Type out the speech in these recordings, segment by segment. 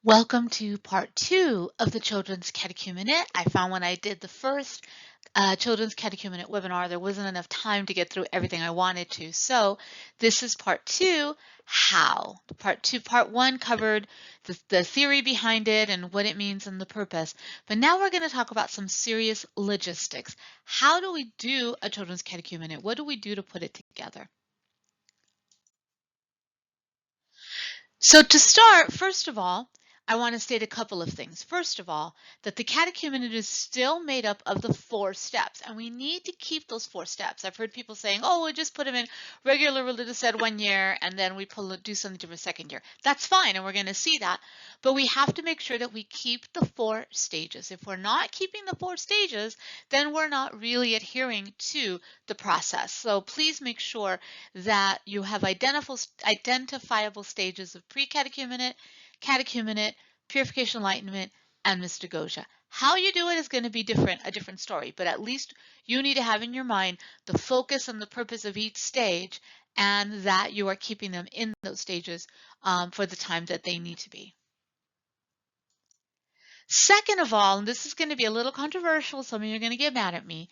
Welcome to part 2 of the Children's Catechumenate. I found when I did the first Children's Catechumenate webinar, there wasn't enough time to get through everything I wanted to. So this is part 2, how. Part 1 covered the theory behind it and what it means and the purpose. But now we're going to talk about some serious logistics. How do we do a Children's Catechumenate? What do we do to put it together? So to start, first of all, I want to state a couple of things. First of all, that the catechumenate is still made up of the 4 steps, and we need to keep those 4 steps. I've heard people saying, oh, we just put them in regular religious ed 1 year, and then we do something different 2nd year. That's fine, and we're going to see that, but we have to make sure that we keep the 4 stages. If we're not keeping the 4 stages, then we're not really adhering to the process. So please make sure that you have identifiable stages of pre-catechumenate, catechumenate, purification, enlightenment, and mystagogia. How you do it is going to be a different story, but at least you need to have in your mind the focus and the purpose of each stage, and that you are keeping them in those stages for the time that they need to be. Second of all, and this is going to be a little controversial, some of you are going to get mad at me,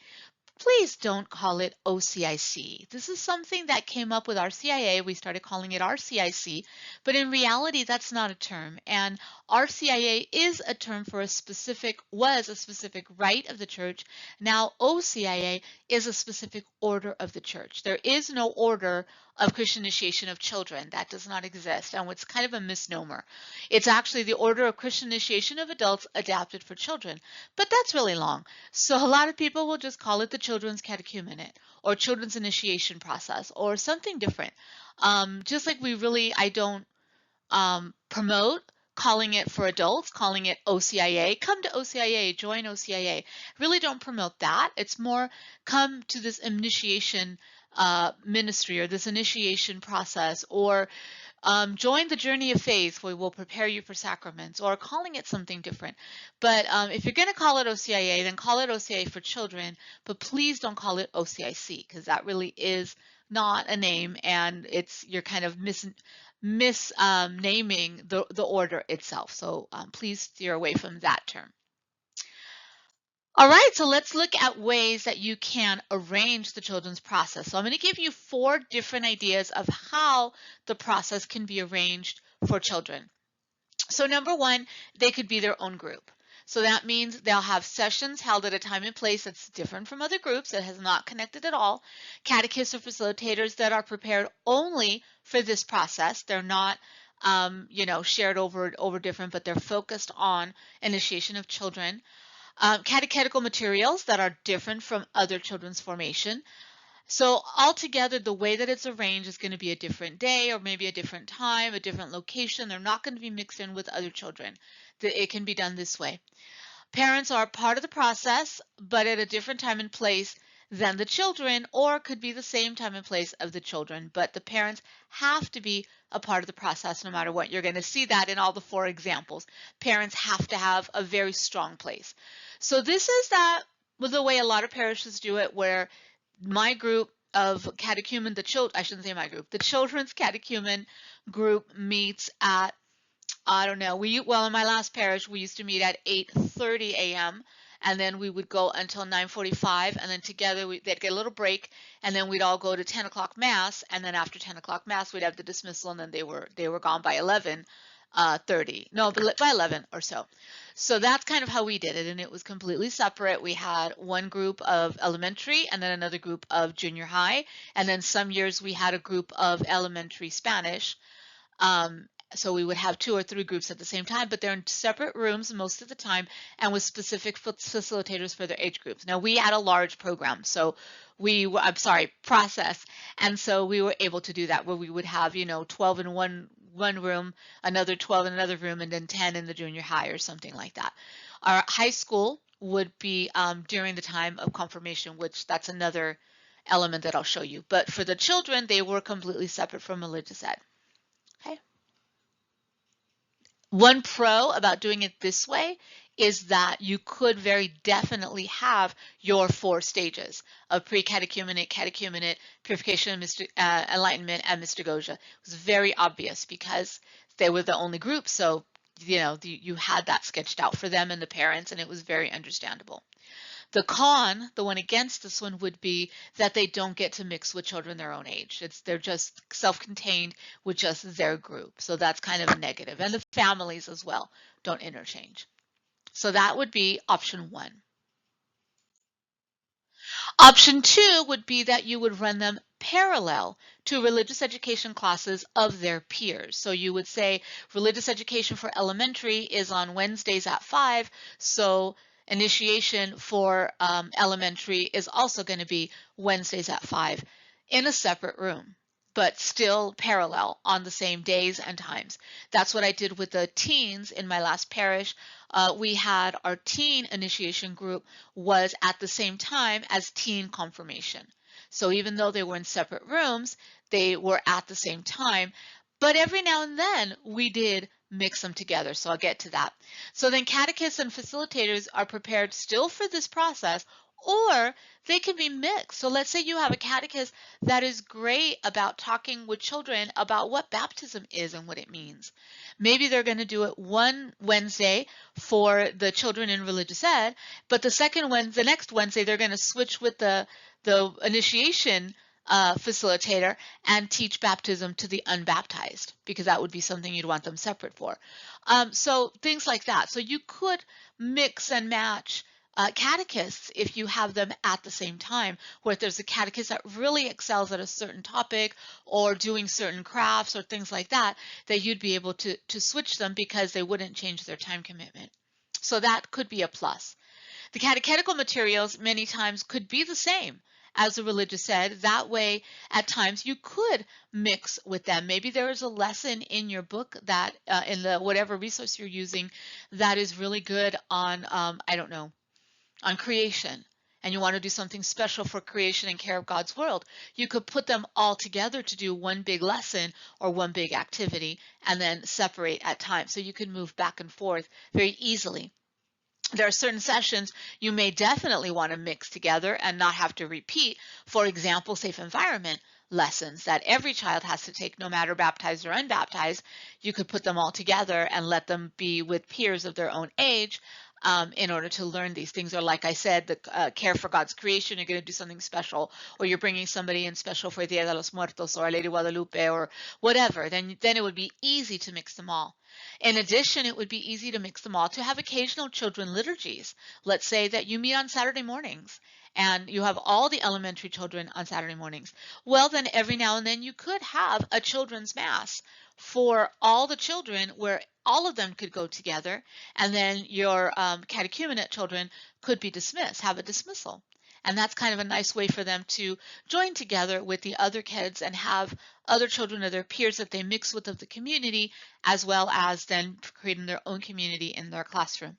please don't call it OCIC. This is something that came up with RCIA. We started calling it RCIC, but in reality, that's not a term. And RCIA is a term for was a specific rite of the church. Now OCIA is a specific order of the church. There is no order of Christian initiation of children. That does not exist, and it's kind of a misnomer. It's actually the order of Christian initiation of adults adapted for children, but that's really long. So a lot of people will just call it the Children's Catechumenate or Children's Initiation Process or something different. Just like I don't promote calling it for adults, calling it OCIA. Come to OCIA, join OCIA. Really don't promote that. It's more come to this initiation ministry or this initiation process, or join the journey of faith where we'll prepare you for sacraments, or calling it something different. But if you're going to call it OCIA, then call it OCIA for children, but please don't call it OCIC, because that really is not a name, and you're kind of naming the order itself. So please steer away from that term. All right, so let's look at ways that you can arrange the children's process. So I'm going to give you 4 different ideas of how the process can be arranged for children. So number 1, they could be their own group. So that means they'll have sessions held at a time and place that's different from other groups, that has not connected at all. Catechists or facilitators that are prepared only for this process. They're not shared over different, but they're focused on initiation of children. Catechetical materials that are different from other children's formation. So altogether, the way that it's arranged is going to be a different day or maybe a different time, a different location. They're not going to be mixed in with other children. It can be done this way. Parents are part of the process, but at a different time and place than the children, or could be the same time and place of the children, but the parents have to be a part of the process no matter what. You're going to see that in all the 4 examples. Parents have to have a very strong place. So this is the way a lot of parishes do it, where my group of catechumen, I shouldn't say my group, the children's catechumen group meets at, I don't know, in my last parish, we used to meet at 8:30 a.m. and then we would go until 9:45, and then together they'd get a little break, and then we'd all go to 10 o'clock mass, and then after 10 o'clock mass, we'd have the dismissal, and then they were gone by 11:30. No, by 11 or so. So that's kind of how we did it, and it was completely separate. We had one group of elementary and then another group of junior high, and then some years we had a group of elementary Spanish. So we would have 2 or 3 groups at the same time, but they're in separate rooms most of the time and with specific facilitators for their age groups. Now we had a large program, so process. And so we were able to do that, where we would have, 12 in one room, another 12 in another room, and then 10 in the junior high or something like that. Our high school would be during the time of confirmation, which that's another element that I'll show you. But for the children, they were completely separate from religious ed. Okay. One pro about doing it this way is that you could very definitely have your 4 stages of pre-catechumenate, catechumenate, purification, enlightenment, and mystagogia. It was very obvious because they were the only group, so you had that sketched out for them and the parents, and it was very understandable. The con, the one against this one, would be that they don't get to mix with children their own age. They're just self-contained with just their group. So that's kind of a negative. And the families as well don't interchange. So that would be option 1. Option 2 would be that you would run them parallel to religious education classes of their peers. So you would say religious education for elementary is on Wednesdays at 5, so initiation for elementary is also going to be Wednesdays at 5 in a separate room, but still parallel on the same days and times. That's what I did with the teens in my last parish. We had our teen initiation group was at the same time as teen confirmation. So even though they were in separate rooms, they were at the same time. But every now and then we did mix them together. So I'll get to that. So then catechists and facilitators are prepared still for this process, or they can be mixed. So let's say you have a catechist that is great about talking with children about what baptism is and what it means. Maybe they're going to do it one Wednesday for the children in religious ed, but the next Wednesday, they're going to switch with the initiation facilitator and teach baptism to the unbaptized, because that would be something you'd want them separate for. So things like that. So you could mix and match catechists if you have them at the same time, where if there's a catechist that really excels at a certain topic or doing certain crafts or things like that, that you'd be able to switch them because they wouldn't change their time commitment. So that could be a plus. The catechetical materials many times could be the same as the religious ed. That way, at times, you could mix with them. Maybe there is a lesson in your book that, in the whatever resource you're using, that is really good on, I don't know, on creation, and you want to do something special for creation and care of God's world. You could put them all together to do one big lesson or one big activity and then separate at times. So you can move back and forth very easily. There are certain sessions you may definitely want to mix together and not have to repeat. For example, safe environment lessons that every child has to take, no matter baptized or unbaptized. You could put them all together and let them be with peers of their own age in order to learn these things. Or like I said, the care for God's creation, you're going to do something special, or you're bringing somebody in special for Dia de los Muertos or Lady Guadalupe or whatever, then it would be easy to mix them all. In addition, it would be easy to mix them all to have occasional children liturgies. Let's say that you meet on Saturday mornings and you have all the elementary children on Saturday mornings. Well, then every now and then you could have a children's mass for all the children where all of them could go together, and then your catechumenate children could be dismissed, have a dismissal. And that's kind of a nice way for them to join together with the other kids and have other children or their peers that they mix with of the community, as well as then creating their own community in their classroom.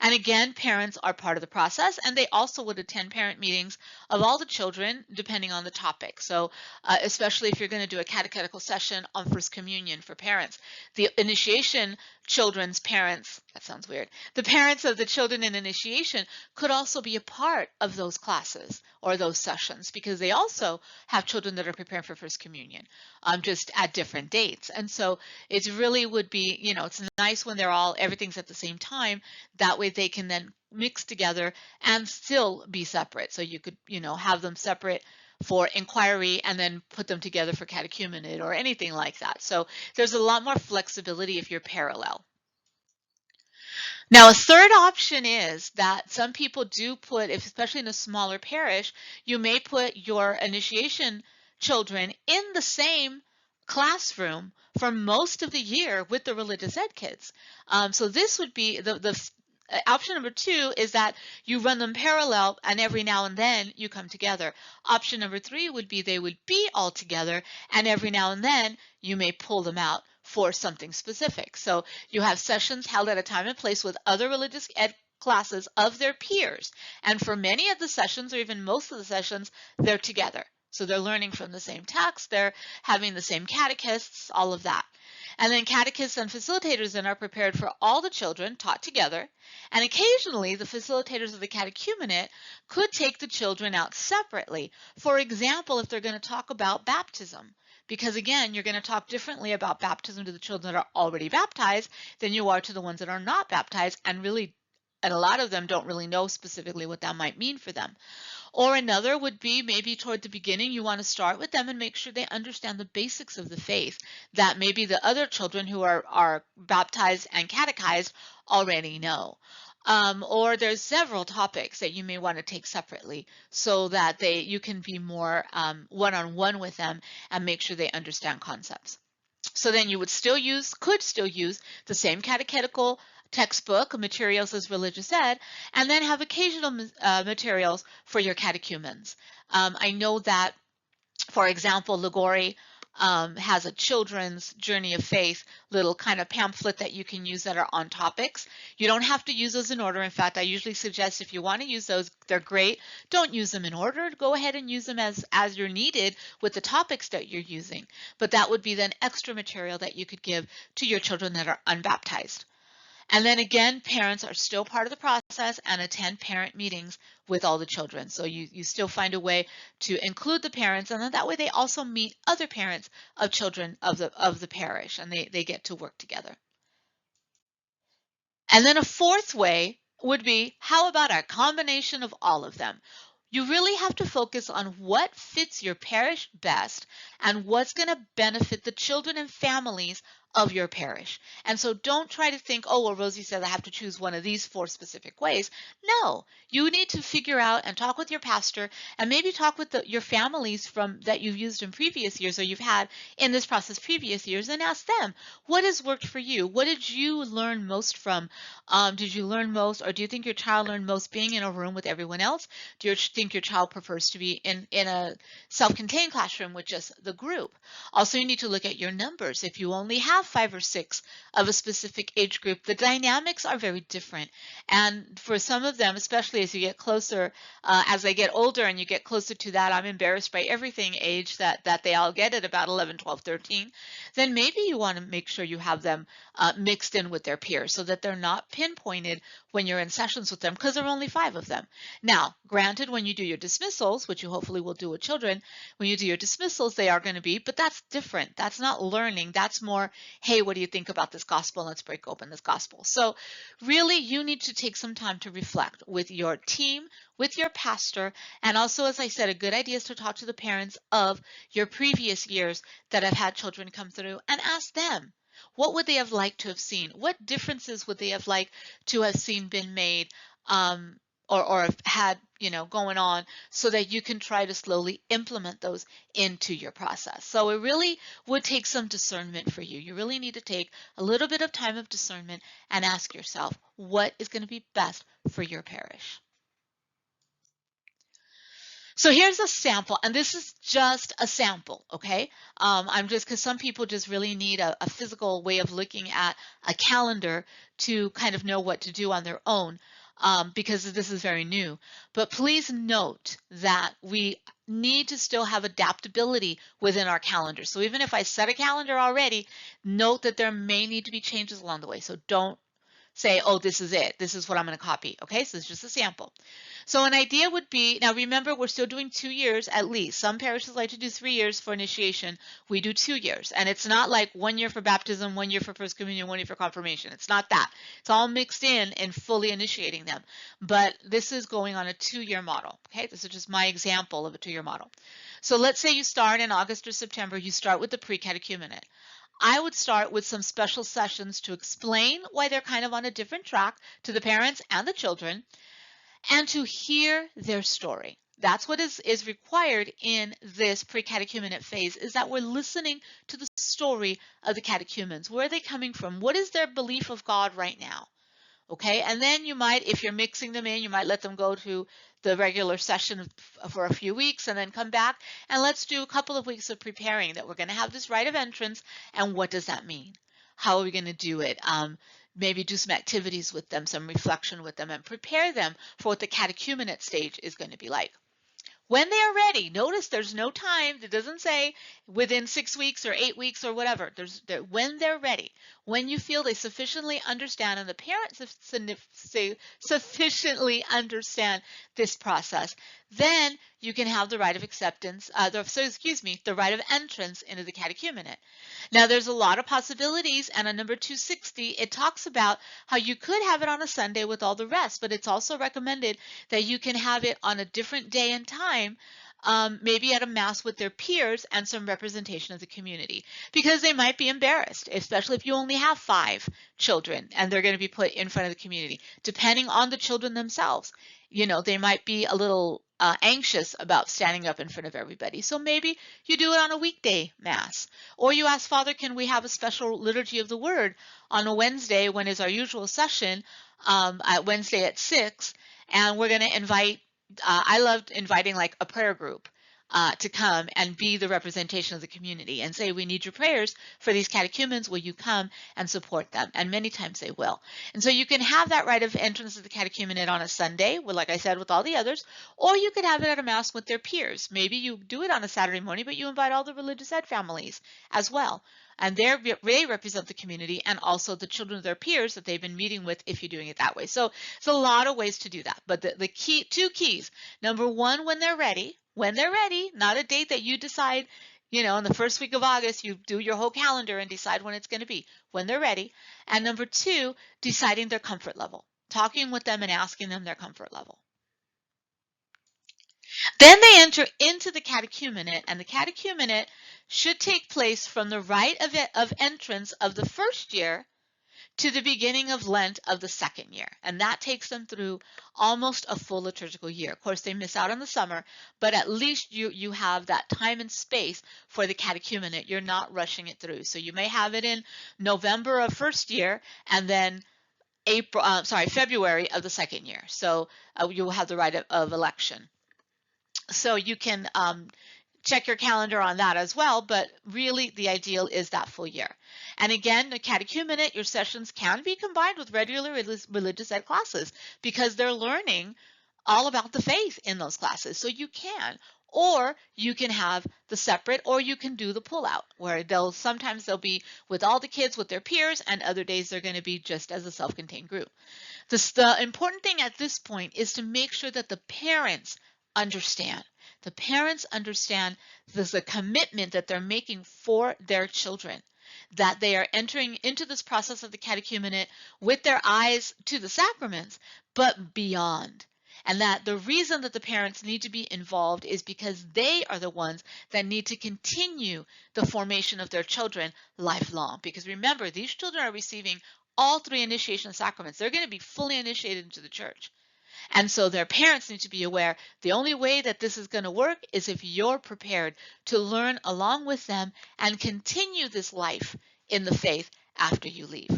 And again, parents are part of the process, and they also would attend parent meetings of all the children, depending on the topic. So especially if you're going to do a catechetical session on First Communion for parents, the initiation children's parents, that sounds weird, the parents of the children in initiation could also be a part of those classes or those sessions, because they also have children that are preparing for First Communion, just at different dates. And so it really would be, it's nice when everything's at the same time. That way they can then mix together and still be separate. So you could, have them separate for inquiry and then put them together for catechumenate or anything like that. So there's a lot more flexibility if you're parallel. Now, a third option is that some people do put, especially in a smaller parish, you may put your initiation children in the same classroom for most of the year with the religious ed kids. So this would be the option number 2 is that you run them parallel and every now and then you come together. Option number 3 would be they would be all together and every now and then you may pull them out for something specific. So you have sessions held at a time and place with other religious ed classes of their peers. And for many of the sessions, or even most of the sessions, they're together. So they're learning from the same text, they're having the same catechists, all of that. And then catechists and facilitators then are prepared for all the children taught together. And occasionally the facilitators of the catechumenate could take the children out separately. For example, if they're going to talk about baptism, because again, you're going to talk differently about baptism to the children that are already baptized than you are to the ones that are not baptized, and a lot of them don't really know specifically what that might mean for them. Or another would be maybe toward the beginning, you want to start with them and make sure they understand the basics of the faith that maybe the other children who are baptized and catechized already know. Or there's several topics that you may want to take separately so that you can be more one-on-one with them and make sure they understand concepts. So then you could still use the same catechetical textbook materials as religious ed, and then have occasional materials for your catechumens. I know that, for example, Ligori has a children's journey of faith little kind of pamphlet that you can use that are on topics. You don't have to use those in order. In fact, I usually suggest if you want to use those, they're great. Don't use them in order. Go ahead and use them as you're needed with the topics that you're using. But that would be then extra material that you could give to your children that are unbaptized. And then again, parents are still part of the process and attend parent meetings with all the children. So you still find a way to include the parents, and then that way they also meet other parents of children of the parish, and they get to work together. And then a fourth way would be, how about a combination of all of them? You really have to focus on what fits your parish best and what's going to benefit the children and families of your parish. And so don't try to think, oh, well, Rosie said I have to choose one of these 4 specific ways. No, you need to figure out and talk with your pastor and maybe talk with your families that you've used in previous years or you've had in this process previous years and ask them, what has worked for you? What did you learn most from? Did you learn most, or do you think your child learned most being in a room with everyone else? Do you think your child prefers to be in a self-contained classroom with just the group? Also, you need to look at your numbers. If you only have 5 or 6 of a specific age group, the dynamics are very different. And for some of them, especially as you get closer, as they get older and you get closer to that I'm embarrassed by everything age that they all get at about 11, 12, 13, then maybe you want to make sure you have them mixed in with their peers so that they're not pinpointed when you're in sessions with them, because there are only 5 of them. Now, granted, when you do your dismissals, which you hopefully will do with children, when you do your dismissals, they are going to be, but that's different. That's not learning. That's more, hey, what do you think about this gospel? Let's break open this gospel. So really, you need to take some time to reflect with your team, with your pastor, and also, as I said, a good idea is to talk to the parents of your previous years that have had children come through and ask them, what would they have liked to have seen? What differences would they have liked to have seen been made or have had, going on, so that you can try to slowly implement those into your process. So it really would take some discernment for you. You really need to take a little bit of time of discernment and ask yourself, what is going to be best for your parish? So here's a sample, and this is just a sample, okay? Because some people just really need a physical way of looking at a calendar to kind of know what to do on their own, because this is very new. But please note that we need to still have adaptability within our calendar. So even if I set a calendar already, note that there may need to be changes along the way. So don't say, oh, this is it. This is what I'm going to copy. Okay, so it's just a sample. So an idea would be, now remember, we're still doing 2 years at least. Some parishes like to do 3 years for initiation. We do 2 years. And it's not like 1 year for baptism, 1 year for First Communion, 1 year for confirmation. It's not that. It's all mixed in and fully initiating them. But this is going on a 2-year model. Okay, this is just my example of a 2-year model. So let's say you start in August or September. You start with the pre-catechumenate. I would start with some special sessions to explain why they're kind of on a different track to the parents and the children, and to hear their story. That's what is required in this pre-catechumenate phase, is that we're listening to the story of the catechumens. Where are they coming from? What is their belief of God right now? Okay, and then you might, if you're mixing them in, you might let them go to the regular session for a few weeks and then come back, and let's do a couple of weeks of preparing that we're going to have this rite of entrance, and what does that mean? How are we going to do it? Maybe do some activities with them, some reflection with them, and prepare them for what the catechumenate stage is going to be like. When they are ready, notice there's no time. It doesn't say within 6 weeks or 8 weeks or whatever. When they're ready, when you feel they sufficiently understand and the parents sufficiently understand this process, then you can have the right of acceptance, the right of entrance into the catechumenate. Now, there's a lot of possibilities, and on number 260, it talks about how you could have it on a Sunday with all the rest, but it's also recommended that you can have it on a different day and time, maybe at a mass with their peers and some representation of the community, because they might be embarrassed, especially if you only have 5 children and they're going to be put in front of the community. Depending on the children themselves, they might be a little anxious about standing up in front of everybody. So maybe you do it on a weekday mass, or you ask, Father, can we have a special liturgy of the word on a Wednesday when is our usual session, at Wednesday at 6, and we're going to invite, I loved inviting like a prayer group to come and be the representation of the community and say, we need your prayers for these catechumens. Will you come and support them? And many times they will. And so you can have that right of entrance to the catechumenate on a Sunday, like I said, with all the others, or you could have it at a mass with their peers. Maybe you do it on a Saturday morning, but you invite all the religious ed families as well. And they represent the community and also the children of their peers that they've been meeting with if you're doing it that way. So it's a lot of ways to do that. But the two keys, number one, when they're ready, not a date that you decide, in the first week of August, you do your whole calendar and decide when it's going to be, when they're ready. And number two, deciding their comfort level, talking with them and asking them their comfort level. Then they enter into the catechumenate, and the catechumenate should take place from the rite of entrance of the first year to the beginning of Lent of the second year. And that takes them through almost a full liturgical year. Of course, they miss out on the summer, but at least you have that time and space for the catechumenate. You're not rushing it through. So you may have it in November of first year and then February of the second year. So you'll have the right of election. So you can check your calendar on that as well, but really the ideal is that full year. And again, the catechumenate, your sessions can be combined with regular religious ed classes because they're learning all about the faith in those classes. So you can, or you can have the separate, or you can do the pull-out, where sometimes they'll be with all the kids with their peers, and other days they're going to be just as a self-contained group. The important thing at this point is to make sure that the parents understand. The parents understand the commitment that they're making for their children, that they are entering into this process of the catechumenate with their eyes to the sacraments, but beyond. And that the reason that the parents need to be involved is because they are the ones that need to continue the formation of their children lifelong. Because remember, these children are receiving all 3 initiation sacraments. They're going to be fully initiated into the church. And so their parents need to be aware the only way that this is going to work is if you're prepared to learn along with them and continue this life in the faith after you leave.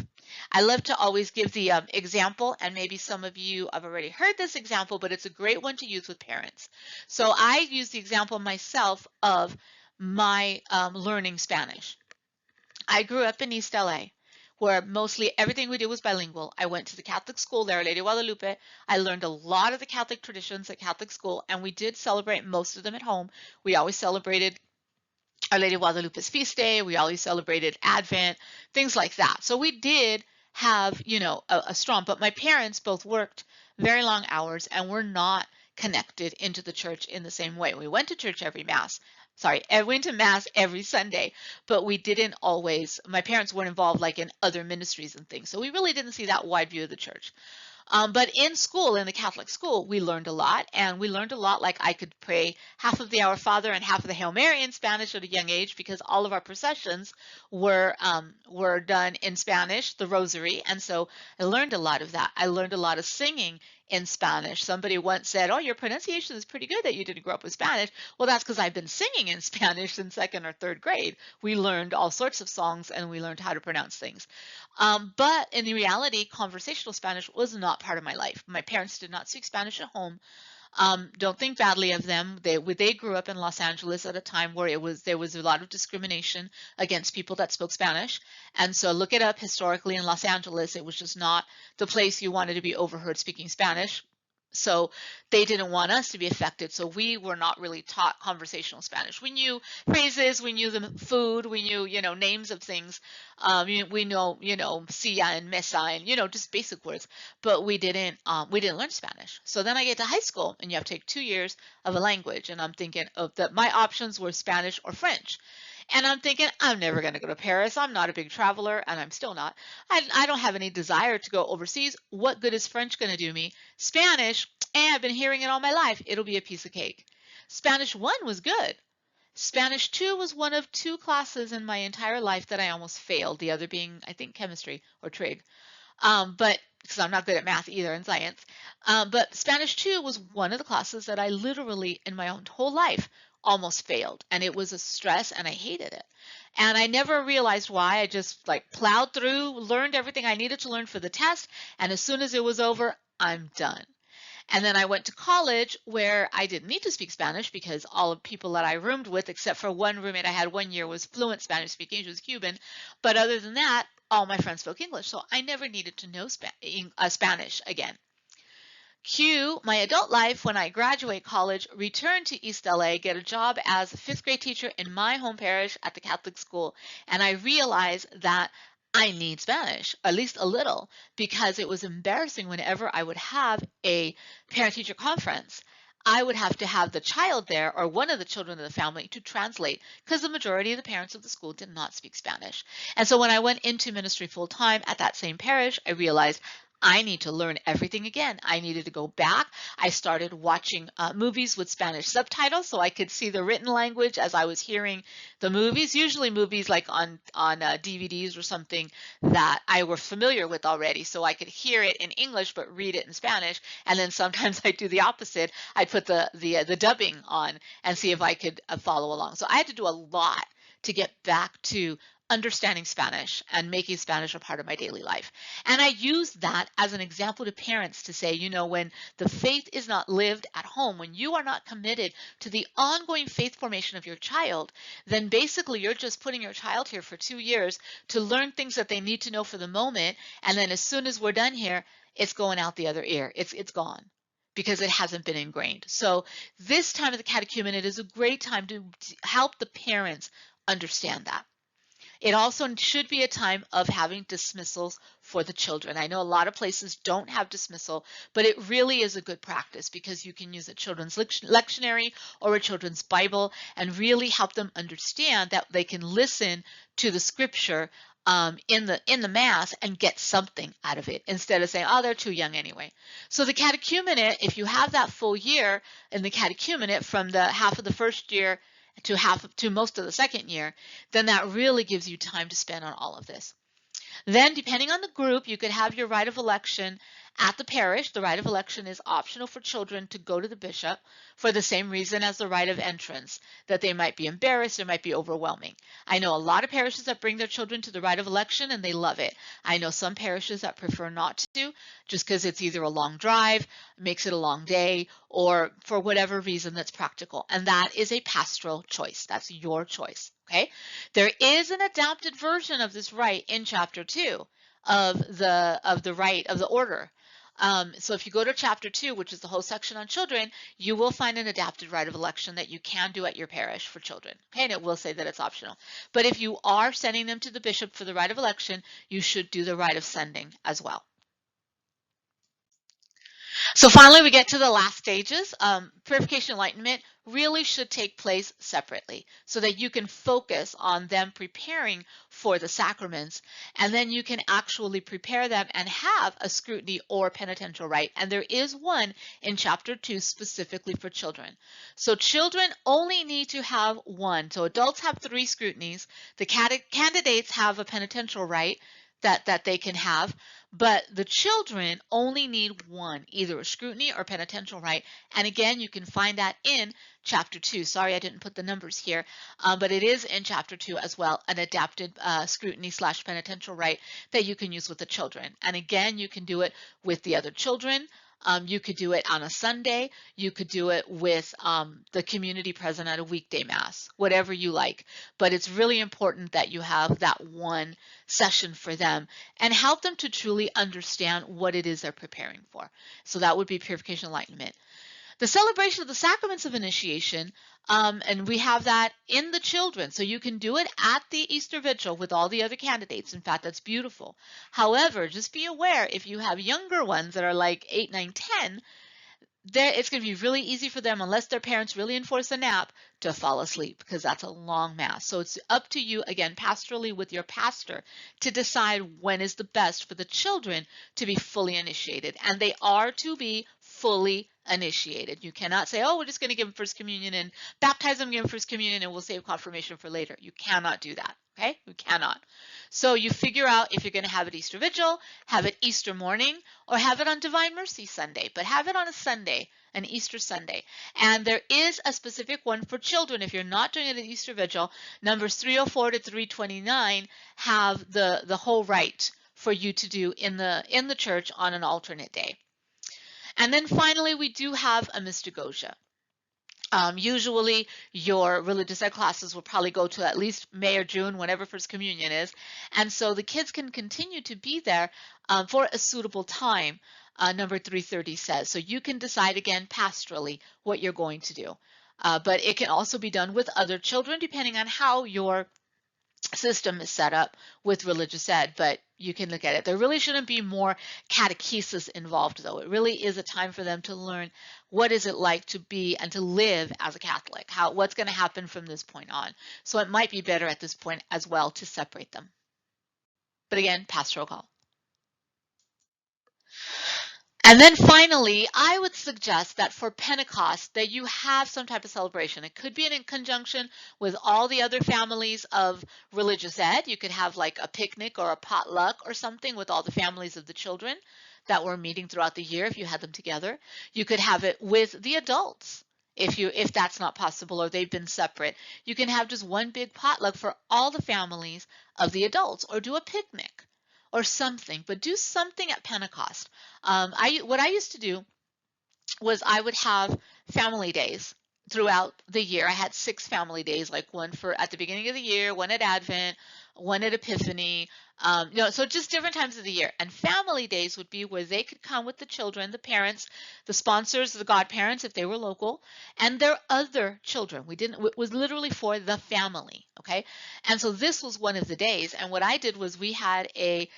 I love to always give the example, and maybe some of you have already heard this example, but it's a great one to use with parents. So I use the example myself of my learning Spanish. I grew up in East LA, where mostly everything we did was bilingual. I went to the Catholic school there, Lady Guadalupe. I learned a lot of the Catholic traditions at Catholic school, and we did celebrate most of them at home. We always celebrated Our Lady Guadalupe's feast day. We always celebrated Advent, things like that. So we did have, a strong, but my parents both worked very long hours and were not connected into the church in the same way. We went to church I went to mass every Sunday, but we didn't always, my parents weren't involved like in other ministries and things. So we really didn't see that wide view of the church. But in school, in the Catholic school, we learned a lot, and we learned a lot. Like I could pray half of the Our Father and half of the Hail Mary in Spanish at a young age because all of our processions were done in Spanish, the Rosary, and so I learned a lot of that. I learned a lot of singing in Spanish. Somebody once said, "Oh, your pronunciation is pretty good that you didn't grow up with Spanish." Well, that's because I've been singing in Spanish in 2nd or 3rd grade. We learned all sorts of songs, and we learned how to pronounce things. But in reality, conversational Spanish was not part of my life. My parents did not speak Spanish at home. Don't think badly of them. They grew up in Los Angeles at a time where there was a lot of discrimination against people that spoke Spanish. And so look it up historically in Los Angeles. It was just not the place you wanted to be overheard speaking Spanish. So they didn't want us to be affected. So we were not really taught conversational Spanish. We knew phrases, we knew the food, we knew, names of things. We know, sia and mesa and, just basic words, but we didn't learn Spanish. So then I get to high school and you have to take 2 years of a language. And I'm thinking of that my options were Spanish or French. And I'm thinking, I'm never going to go to Paris. I'm not a big traveler, and I'm still not. I don't have any desire to go overseas. What good is French going to do me? Spanish, I've been hearing it all my life. It'll be a piece of cake. Spanish 1 was good. Spanish 2 was one of 2 classes in my entire life that I almost failed, the other being, I think, chemistry or trig. But because I'm not good at math either and science. But Spanish 2 was one of the classes that I literally in my own whole life almost failed. And it was a stress and I hated it. And I never realized why. I just like plowed through, learned everything I needed to learn for the test. And as soon as it was over, I'm done. And then I went to college where I didn't need to speak Spanish because all the people that I roomed with, except for one roommate I had 1 year, was fluent Spanish speaking. She was Cuban. But other than that, all my friends spoke English. So I never needed to know Spanish again. Cue my adult life when I graduate college, return to East LA, get a job as a 5th grade teacher in my home parish at the Catholic school. And I realized that I need Spanish, at least a little, because it was embarrassing whenever I would have a parent-teacher conference. I would have to have the child there or one of the children of the family to translate because the majority of the parents of the school did not speak Spanish. And so when I went into ministry full-time at that same parish, I realized I need to learn everything again. I needed to go back. I started watching movies with Spanish subtitles so I could see the written language as I was hearing the movies, usually movies like on DVDs or something that I were familiar with already, so I could hear it in English but read it in Spanish. And then sometimes I do the opposite. I put the dubbing on and see if I could follow along. So I had to do a lot to get back to understanding Spanish and making Spanish a part of my daily life. And I use that as an example to parents to say, when the faith is not lived at home, when you are not committed to the ongoing faith formation of your child, then basically you're just putting your child here for 2 years to learn things that they need to know for the moment. And then as soon as we're done here, it's going out the other ear. It's gone because it hasn't been ingrained. So this time of the catechumenate is a great time to help the parents understand that. It also should be a time of having dismissals for the children. I know a lot of places don't have dismissal, but it really is a good practice because you can use a children's lectionary or a children's Bible and really help them understand that they can listen to the scripture in the Mass and get something out of it instead of saying, oh, they're too young anyway. So the catechumenate, if you have that full year in the catechumenate from the half of the first year to most of the second year, then that really gives you time to spend on all of this. Then, depending on the group, you could have your rite of election at the parish. The rite of election is optional for children to go to the bishop for the same reason as the rite of entrance, that they might be embarrassed, it might be overwhelming. I know a lot of parishes that bring their children to the rite of election and they love it. I know some parishes that prefer not to, just because it's either a long drive, makes it a long day, or for whatever reason that's practical. And that is a pastoral choice. That's your choice. Okay, there is an adapted version of this rite in chapter 2 of the rite of the order. So if you go to chapter 2, which is the whole section on children, you will find an adapted rite of election that you can do at your parish for children. Okay, and it will say that it's optional. But if you are sending them to the bishop for the rite of election, you should do the rite of sending as well. So finally, we get to the last stages. Purification enlightenment really should take place separately so that you can focus on them preparing for the sacraments, and then you can actually prepare them and have a scrutiny or penitential rite. And there is one in chapter 2 specifically for children. So children only need to have one. So adults have 3 scrutinies. The candidates have a penitential rite that they can have, but the children only need one, either a scrutiny or penitential rite. And again, you can find that in chapter 2. Sorry, I didn't put the numbers here, but it is in chapter 2 as well, an adapted scrutiny/penitential rite that you can use with the children. And again, you can do it with the other children. You could do it on a Sunday. You could do it with the community present at a weekday mass, whatever you like. But it's really important that you have that one session for them and help them to truly understand what it is they're preparing for. So that would be purification enlightenment. The celebration of the sacraments of initiation, and we have that in the children. So you can do it at the Easter Vigil with all the other candidates. In fact, that's beautiful. However, just be aware if you have younger ones that are like 8, 9, 10, it's going to be really easy for them, unless their parents really enforce a nap, to fall asleep because that's a long mass. So it's up to you, again, pastorally with your pastor, to decide when is the best for the children to be fully initiated. And they are to be fully initiated. You cannot say, oh, we're just going to give them First Communion and baptize them, give them First Communion, and we'll save confirmation for later. You cannot do that. Okay? You cannot. So you figure out if you're going to have it Easter Vigil, have it Easter morning, or have it on Divine Mercy Sunday, but have it on a Sunday, an Easter Sunday. And there is a specific one for children. If you're not doing it at Easter Vigil, numbers 304 to 329 have the whole rite for you to do in the church on an alternate day. And then finally, we do have a Mystagogia. Usually your religious ed classes will probably go to at least May or June, whenever First Communion is. And so the kids can continue to be there for a suitable time, number 330 says. So you can decide, again, pastorally, what you're going to do. But it can also be done with other children, depending on how your system is set up with religious ed, but you can look at it. There really shouldn't be more catechesis involved, though. It really is a time for them to learn what is it like to be and to live as a Catholic, what's going to happen from this point on. So it might be better at this point as well to separate them. But again, pastoral call. And then finally, I would suggest that for Pentecost that you have some type of celebration. It could be in conjunction with all the other families of religious ed. You could have like a picnic or a potluck or something with all the families of the children that were meeting throughout the year if you had them together. You could have it with the adults if that's not possible or they've been separate. You can have just one big potluck for all the families of the adults, or do a picnic or something, but do something at Pentecost. What I used to do was I would have family days throughout the year. I had 6 family days, like one for at the beginning of the year, one at Advent, one at Epiphany, so just different times of the year. And family days would be where they could come with the children, the parents, the sponsors, the godparents, if they were local, and their other children. It was literally for the family, okay? And so this was one of the days. And what I did was we had a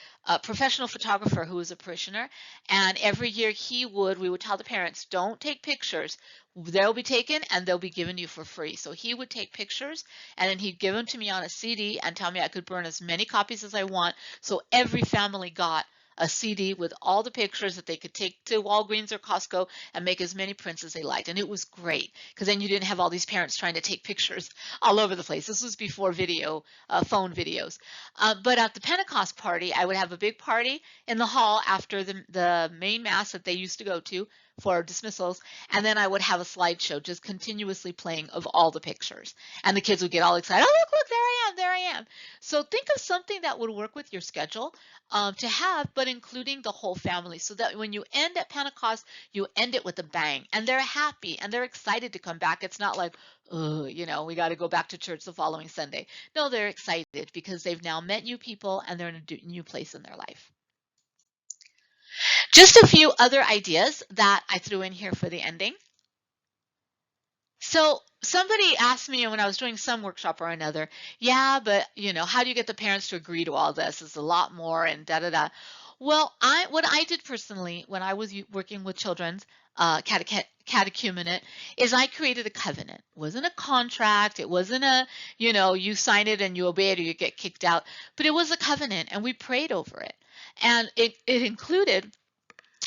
professional photographer who was a parishioner, and every year we would tell the parents, don't take pictures. They'll be taken and they'll be given you for free. So he would take pictures and then he'd give them to me on a CD and tell me I could burn as many copies as I want. So every family got a CD with all the pictures that they could take to Walgreens or Costco and make as many prints as they liked. And it was great because then you didn't have all these parents trying to take pictures all over the place. This was before phone videos. But at the Pentecost party, I would have a big party in the hall after the main mass that they used to go to for dismissals, and then I would have a slideshow just continuously playing of all the pictures, and the kids would get all excited. Oh, look, there I am. So think of something that would work with your schedule to have, but including the whole family, so that when you end at Pentecost, you end it with a bang, and they're happy and they're excited to come back. It's not like, oh, we got to go back to church the following Sunday. No, they're excited because they've now met new people and they're in a new place in their life. Just a few other ideas that I threw in here for the ending. So somebody asked me when I was doing some workshop or another, yeah, but how do you get the parents to agree to all this? It's a lot more and da-da-da. Well, what I did personally when I was working with children's catechumenate is I created a covenant. It wasn't a contract. It wasn't you sign it and you obey it or you get kicked out. But it was a covenant and we prayed over it. And it included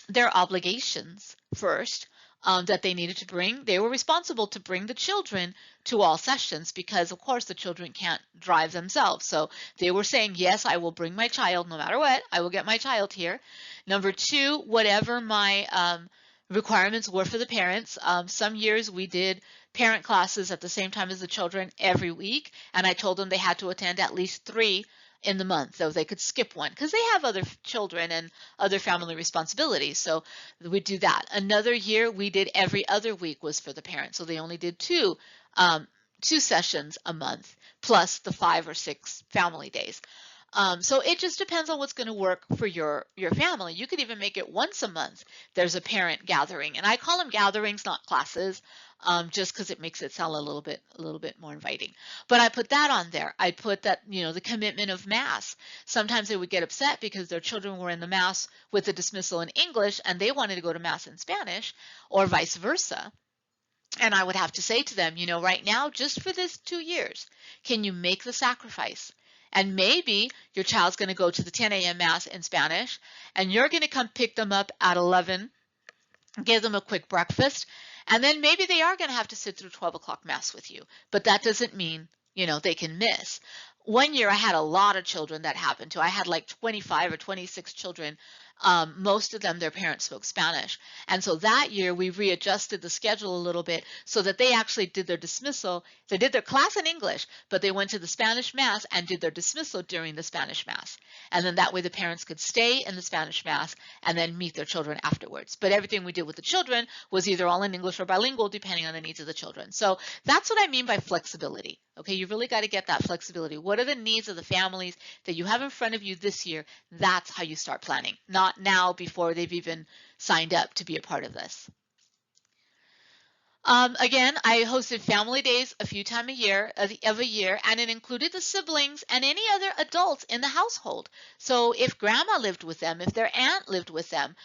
their obligations first that they needed to bring. They were responsible to bring the children to all sessions because, of course, the children can't drive themselves. So they were saying, yes, I will bring my child no matter what. I will get my child here. Number 2, whatever my requirements were for the parents. Some years we did parent classes at the same time as the children every week, and I told them they had to attend at least 3 in the month, though they could skip one because they have other children and other family responsibilities. So we do that. Another year we did every other week was for the parents. So they only did um, two sessions a month plus the 5 or 6 family days. So it just depends on what's going to work for your family. You could even make it once a month. There's a parent gathering, and I call them gatherings, not classes, just because it makes it sound a little bit more inviting. But I put that on there. I put that, the commitment of mass. Sometimes they would get upset because their children were in the mass with the dismissal in English, and they wanted to go to mass in Spanish, or vice versa. And I would have to say to them, right now, just for this 2 years, can you make the sacrifice? And maybe your child's going to go to the 10 a.m. Mass in Spanish, and you're going to come pick them up at 11, give them a quick breakfast, and then maybe they are going to have to sit through 12 o'clock Mass with you. But that doesn't mean, they can miss. One year I had a lot of children that happened to. I had like 25 or 26 children. Most of them, their parents spoke Spanish. And so that year we readjusted the schedule a little bit so that they actually did their dismissal. They did their class in English, but they went to the Spanish Mass and did their dismissal during the Spanish Mass. And then that way the parents could stay in the Spanish Mass and then meet their children afterwards. But everything we did with the children was either all in English or bilingual, depending on the needs of the children. So that's what I mean by flexibility. Okay, you really got to get that flexibility. What are the needs of the families that you have in front of you this year? That's how you start planning, not now before they've even signed up to be a part of this. Again, I hosted family days a few times of a year, and it included the siblings and any other adults in the household. So if grandma lived with them, if their aunt lived with them,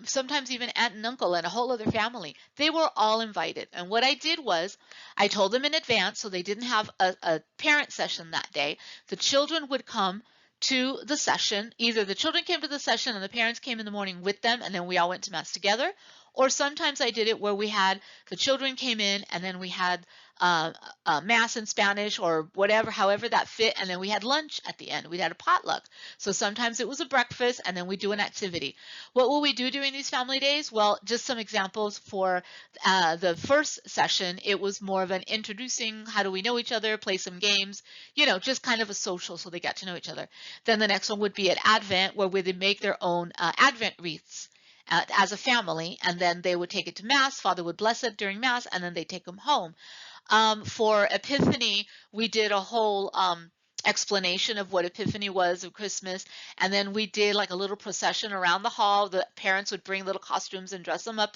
sometimes even aunt and uncle and a whole other family, they were all invited. And what I did was I told them in advance so they didn't have a parent session that day. The children would come to the session. Either the children came to the session and the parents came in the morning with them, and then we all went to Mass together. Or sometimes I did it where we had the children came in and then we had Mass in Spanish or whatever, however that fit, and then we had lunch at the end. We had a potluck. So sometimes it was a breakfast and then we do an activity. What will we do during these family days? Well, just some examples for the first session. It was more of an introducing, how do we know each other, play some games, just kind of a social so they got to know each other. Then the next one would be at Advent, where they make their own Advent wreaths as a family, and then they would take it to Mass. Father would bless it during Mass, and then they take them home. For Epiphany, we did a whole explanation of what Epiphany was of Christmas, and then we did like a little procession around the hall. The parents would bring little costumes and dress them up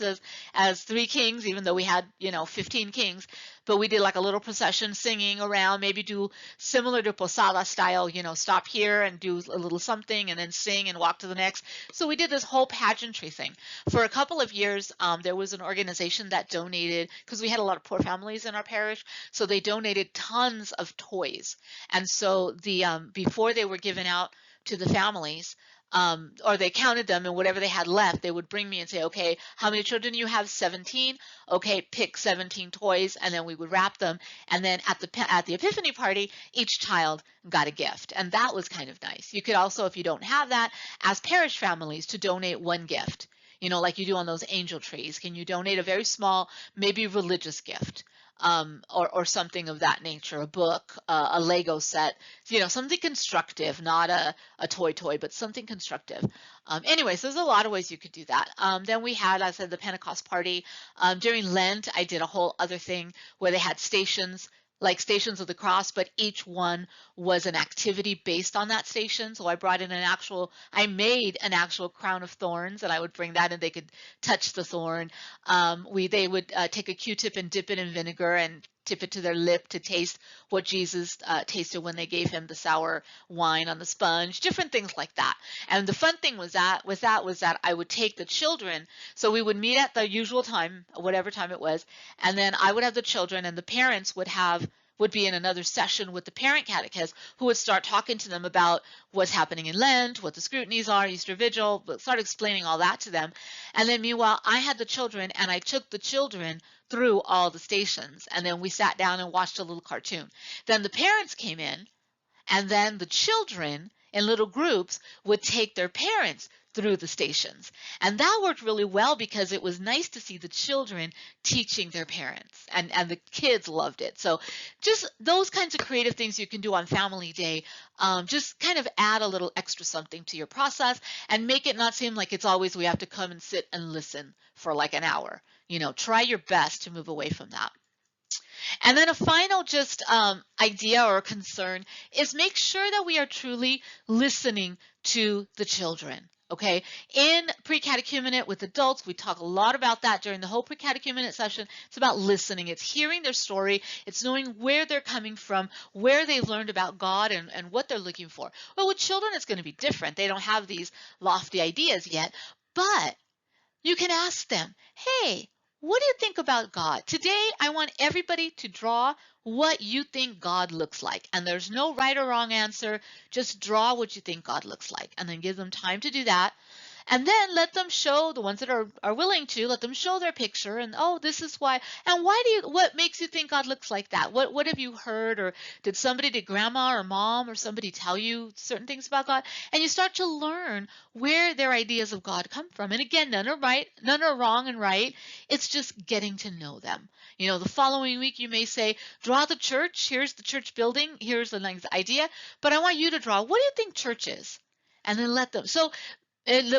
as 3 kings, even though we had 15 kings. But we did like a little procession singing around, maybe do similar to Posada style, stop here and do a little something and then sing and walk to the next. So we did this whole pageantry thing. For a couple of years, there was an organization that donated, because we had a lot of poor families in our parish, so they donated tons of toys. And so before they were given out to the families, or they counted them, and whatever they had left, they would bring me and say, okay, how many children do you have? 17. Okay, pick 17 toys, and then we would wrap them. And then at the Epiphany party, each child got a gift, and that was kind of nice. You could also, if you don't have that, ask parish families to donate one gift, like you do on those angel trees. Can you donate a very small, maybe religious gift? Or something of that nature, a book, a Lego set, something constructive, not a toy, but something constructive. Anyways, there's a lot of ways you could do that. Then we had, as I said, the Pentecost party. During Lent, I did a whole other thing where they had stations, like Stations of the Cross, but each one was an activity based on that station. So I brought in I made an actual crown of thorns, and I would bring that and they could touch the thorn. They would take a Q-tip and dip it in vinegar and tip it to their lip to taste what Jesus tasted when they gave him the sour wine on the sponge, different things like that. And the fun thing was that I would take the children, so we would meet at the usual time, whatever time it was, and then I would have the children, and the parents would be in another session with the parent catechist, who would start talking to them about what's happening in Lent, what the scrutinies are, Easter Vigil, start explaining all that to them. And then meanwhile, I had the children, and I took the children through all the stations, and then we sat down and watched a little cartoon. Then the parents came in, and then the children in little groups would take their parents through the stations. And that worked really well because it was nice to see the children teaching their parents, and the kids loved it. So just those kinds of creative things you can do on Family Day, just kind of add a little extra something to your process and make it not seem like it's always we have to come and sit and listen for like an hour. Try your best to move away from that. And then a final just idea or concern is make sure that we are truly listening to the children. Okay, in pre-catechumenate with adults, we talk a lot about that during the whole pre-catechumenate session. It's about listening. It's hearing their story. It's knowing where they're coming from, where they've learned about God, and what they're looking for. Well, with children, it's going to be different. They don't have these lofty ideas yet, but you can ask them, hey, what do you think about God? Today, I want everybody to draw what you think God looks like. And there's no right or wrong answer. Just draw what you think God looks like. And then give them time to do that. And then let them show, the ones that are willing to, let them show their picture and, oh, this is why. And what makes you think God looks like that? What have you heard? Or did grandma or mom or somebody tell you certain things about God? And you start to learn where their ideas of God come from. And again, none are right, none are wrong and right. It's just getting to know them. The following week you may say, draw the church. Here's the church building. Here's the next idea. But I want you to draw, what do you think church is? And then let them. So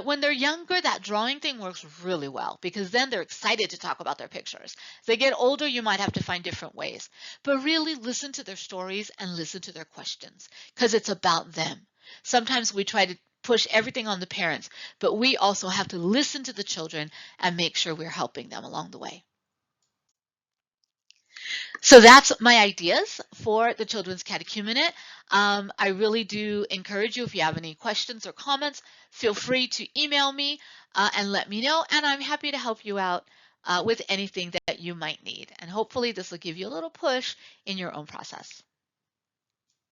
when they're younger, that drawing thing works really well because then they're excited to talk about their pictures. As they get older, you might have to find different ways. But really listen to their stories and listen to their questions because it's about them. Sometimes we try to push everything on the parents, but we also have to listen to the children and make sure we're helping them along the way. So that's my ideas for the Children's Catechumenate. I really do encourage you, if you have any questions or comments, feel free to email me and let me know, and I'm happy to help you out with anything that you might need. And hopefully this will give you a little push in your own process.